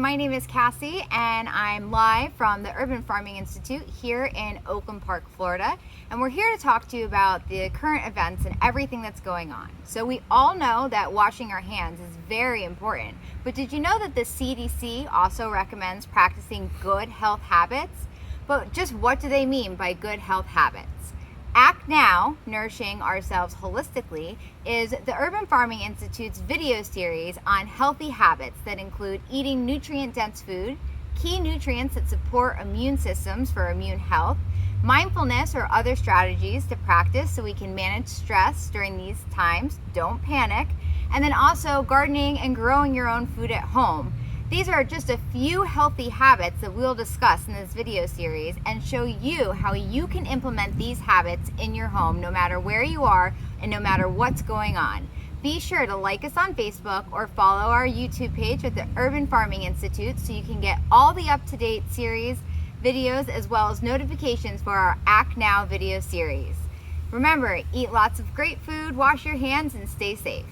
my name is Cassie and I'm live from the Urban Farming Institute here in Oakland Park, Florida. And we're here to talk to you about the current events and everything that's going on. So we all know that washing our hands is very important, but did you know that the CDC also recommends practicing good health habits? But just what do they mean by good health habits? Act Now, Nourishing Ourselves Holistically, is the Urban Farming Institute's video series on healthy habits that include eating nutrient-dense food, key nutrients that support immune systems for immune health, mindfulness or other strategies to practice so we can manage stress during these times, don't panic, and then also gardening and growing your own food at home. These are just a few healthy habits that we'll discuss in this video series and show you how you can implement these habits in your home no matter where you are and no matter what's going on. Be sure to like us on Facebook or follow our YouTube page at the Urban Farming Institute so you can get all the up-to-date series videos as well as notifications for our Act Now video series. Remember, eat lots of great food, wash your hands, and stay safe.